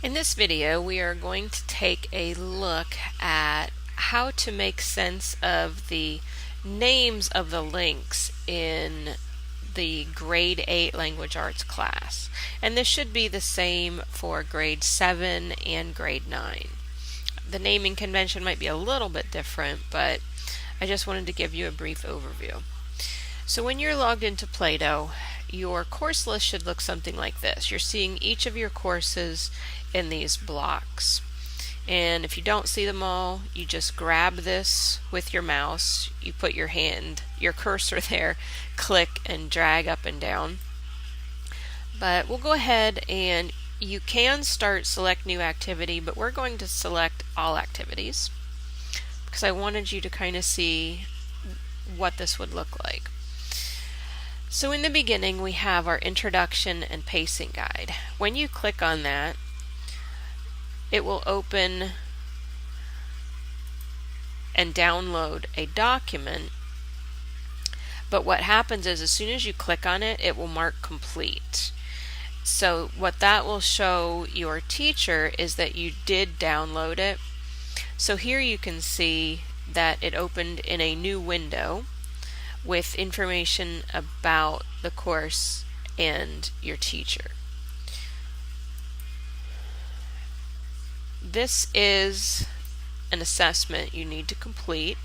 In this video, we are going to take a look at how to make sense of the names of the links in the grade 8 language arts class. And this should be the same for grade 7 and grade 9. The naming convention might be a little bit different, but I just wanted to give you a brief overview. So when you're logged into Play-Doh, your course list should look something like this. You're seeing each of your courses in these blocks. And if you don't see them all, you just grab this with your mouse, you put your cursor there, click and drag up and down. But we'll go ahead and you can start select new activity, but we're going to select all activities because I wanted you to kind of see what this would look like. So in the beginning we have our introduction and pacing guide. When you click on that, it will open and download a document, but what happens is as soon as you click on it, it will mark complete. So what that will show your teacher is that you did download it. So here you can see that it opened in a new window with information about the course and your teacher. This is an assessment you need to complete,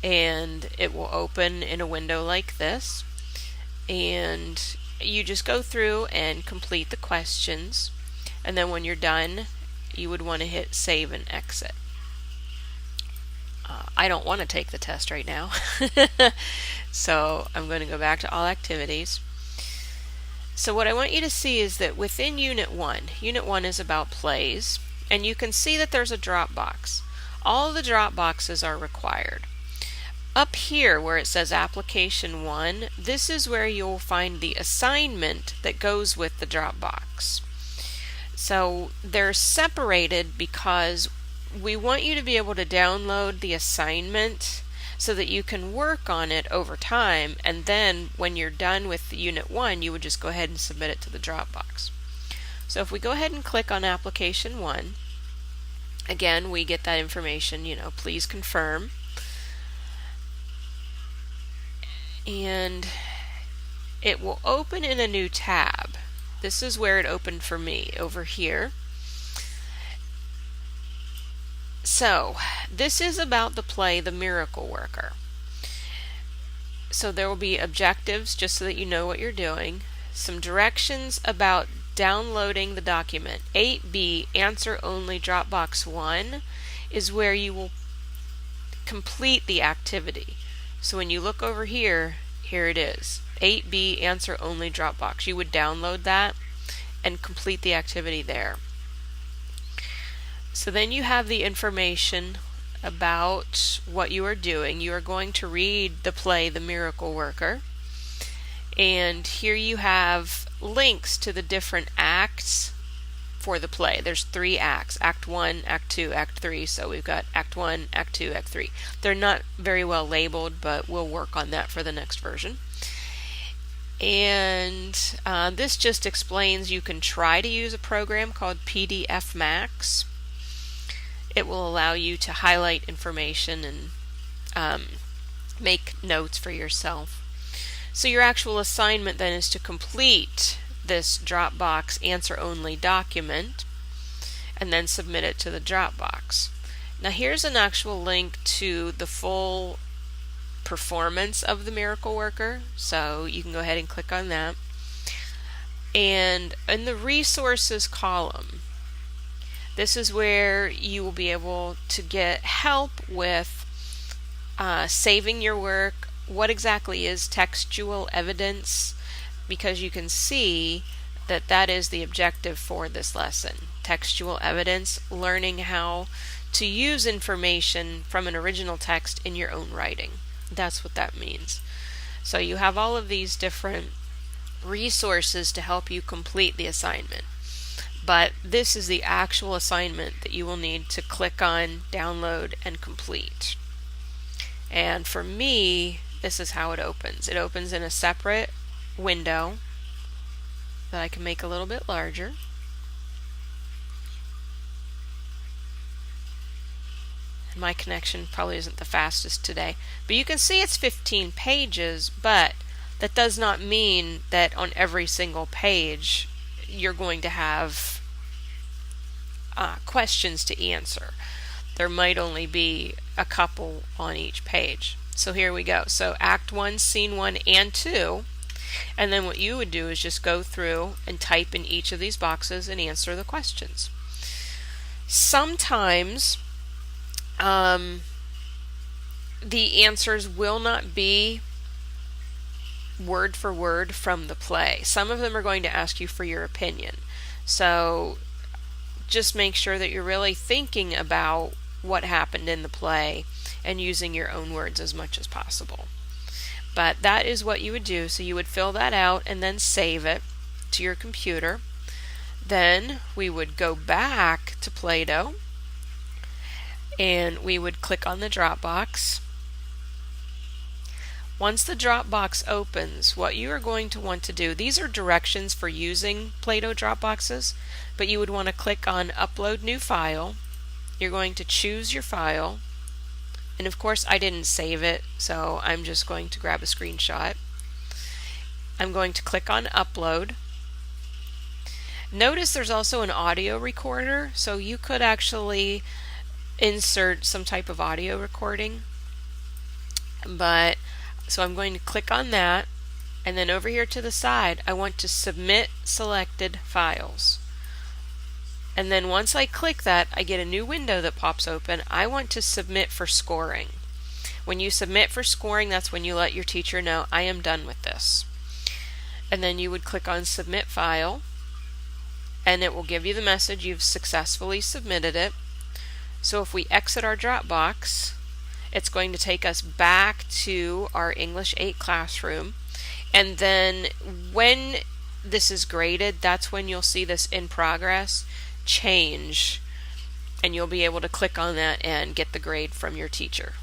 and it will open in a window like this, and you just go through and complete the questions, and then when you're done you would want to hit save and exit. I don't want to take the test right now so I'm going to go back to all activities. So what I want you to see is that within Unit 1 is about plays, and you can see that there's a drop box. All the drop boxes are required. Up here where it says Application 1, this is where you'll find the assignment that goes with the drop box. So they're separated because we want you to be able to download the assignment so that you can work on it over time, and then when you're done with Unit 1 you would just go ahead and submit it to the Dropbox. So if we go ahead and click on Application 1, again we get that information, please confirm, and it will open in a new tab. This is where it opened for me, over here. So this is about the play The Miracle Worker. So there will be objectives just so that you know what you're doing, some directions about downloading the document. 8B Answer Only Dropbox 1 is where you will complete the activity. So when you look over here, here it is, 8B Answer Only Dropbox. You would download that and complete the activity there. So then you have the information about what you are doing. You are going to read the play The Miracle Worker, and here you have links to the different acts for the play. There's 3 acts, Act 1, Act 2, Act 3, so we've got Act 1, Act 2, Act 3. They're not very well labeled, but we'll work on that for the next version. And this just explains you can try to use a program called PDF Max. It will allow you to highlight information and make notes for yourself. So your actual assignment then is to complete this Dropbox answer only document and then submit it to the Dropbox. Now here's an actual link to the full performance of The Miracle Worker, so you can go ahead and click on that. And in the resources column, this is where you will be able to get help with saving your work. What exactly is textual evidence? Because you can see that that is the objective for this lesson. Textual evidence, learning how to use information from an original text in your own writing. That's what that means. So you have all of these different resources to help you complete the assignment. But this is the actual assignment that you will need to click on, download, and complete. And for me, this is how it opens. It opens in a separate window that I can make a little bit larger. My connection probably isn't the fastest today. But you can see it's 15 pages, but that does not mean that on every single page you're going to have questions to answer. There might only be a couple on each page. So here we go. So Act 1, Scene 1 and 2. And then what you would do is just go through and type in each of these boxes and answer the questions. Sometimes the answers will not be word for word from the play. Some of them are going to ask you for your opinion. So just make sure that you're really thinking about what happened in the play and using your own words as much as possible. But that is what you would do. So you would fill that out and then save it to your computer. Then we would go back to Play-Doh and we would click on the Dropbox. Once the Dropbox opens, what you are going to want to do, these are directions for using Play-Doh Dropboxes, but you would want to click on Upload New File. You're going to choose your file, and of course I didn't save it, so I'm just going to grab a screenshot. I'm going to click on Upload. Notice there's also an audio recorder, so you could actually insert some type of audio recording. So I'm going to click on that, and then over here to the side I want to Submit Selected Files. And then once I click that, I get a new window that pops open. I want to submit for scoring. When you submit for scoring, that's when you let your teacher know, I am done with this. And then you would click on Submit File, and it will give you the message you've successfully submitted it. So if we exit our Dropbox, it's going to take us back to our English 8 classroom, and then when this is graded, that's when you'll see this in progress change, and you'll be able to click on that and get the grade from your teacher.